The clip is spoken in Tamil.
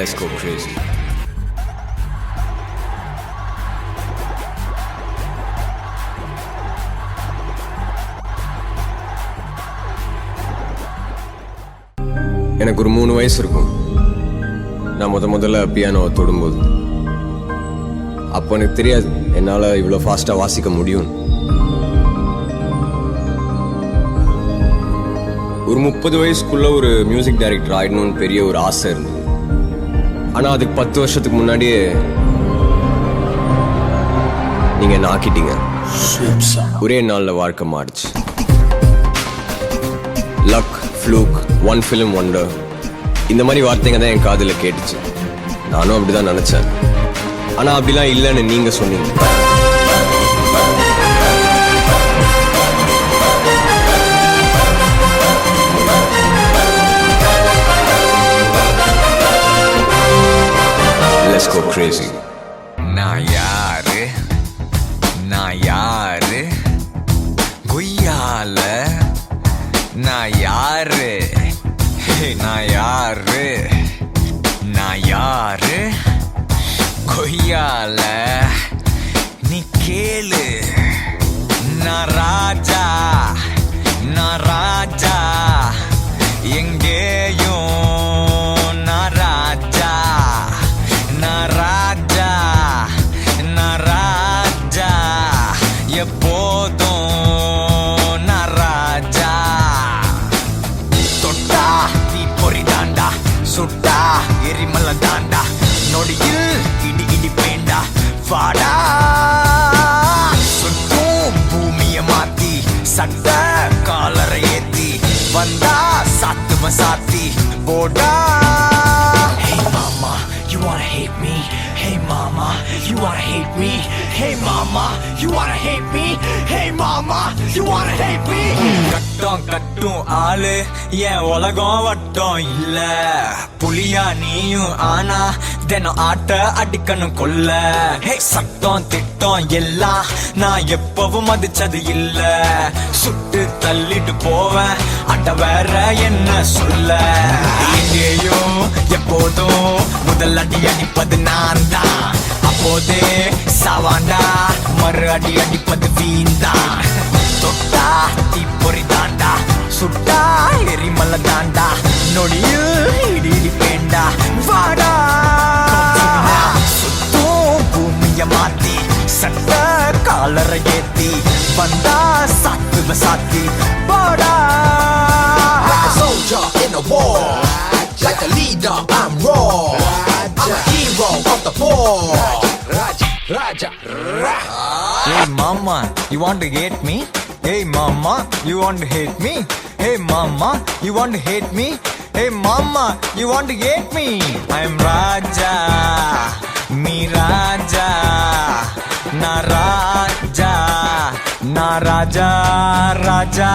Let's go crazy. எனக்கு ஒரு 3 வயசு இருக்கும். நான் முதல்ல பியானோவை தொடும்போது அப்போ எனக்கு தெரியாது என்னால் இவ்வளோ ஃபாஸ்ட்டாக வாசிக்க முடியும். ஒரு 30 வயசுக்குள்ள ஒரு மியூசிக் டைரக்டர் ஆயிடணும்னு பெரிய ஒரு ஆசை இருந்தது. ஆனால் அதுக்கு 10 வருஷத்துக்கு முன்னாடியே நீங்கள் என்ன ஆக்கிட்டீங்க. ஒரே நாளில் வாழ்க்கை மாறிச்சு. லக், ஃப்ளூக், ஒன் ஃபிலிம் ஒண்டர், இந்த மாதிரி வார்த்தைங்க தான் என் காதில் கேட்டுச்சு. நானும் அப்படிதான் நினைச்சேன். ஆனா அப்படிலாம் இல்லைன்னு நீங்க சொன்னீங்க. Let's go crazy. நான் யாரு குய்யால நான் யாரு கொய்யால நீ கேளு. நான் ராஜா எங்கேயும் நான் ராஜா எப்போதும் நான் ராஜா. தொட்டா நீ பொறி தாண்டா, சுட்டா எரிமலை தாண்டா, நொடியில் இடி பேண்டா வாடா. சுட்டும் பூமிய மாத்தி சட்ட காலரை ஏத்தி வந்தா சாத்தி போடா. Hey mama, you wanna hate me? Hey mama, you wanna hate me? Hey mama, you wanna hate me? Hey mama, you wanna hate me? கட்டும் ஆளு என் உலகம் வட்டம் இல்ல. புலியா நீயும் ஆனா தினம் ஆட்ட அடிக்கணும் கொல்ல. ஹே சட்டம் திட்டம் எல்லாம் நான் எப்பவும் மதிச்சது இல்ல. சுட்டு தள்ளிட்டு போவேன் அட்ட வேற என்ன சொல்ல. எங்கேயும் எப்போதும் முதல் அடி அடிப்பது நான் தான். அப்போதே சாவாண்டா மறு அடி அடிப்பது வீண்தான். தொட்டா தீப்பொறி தாண்டா, சுட்டா எரிமலை தாண்டா, நொடியில் இடி பேண்டா வாடா. சுத்தும் பூமிய மாத்தி சட்ட காலரை ஏத்தி வந்தா சாத்தி போடா. Like a soldier in a war, like a leader I'm raw, I'm a hero of the poor. Raja. Hey mama, you want to hate me? Hey mama, you want to hate me? Hey mama, you want to hate me? Hey mama, you want to hate me? I'm Raja, me Raja, na Raja, Raja.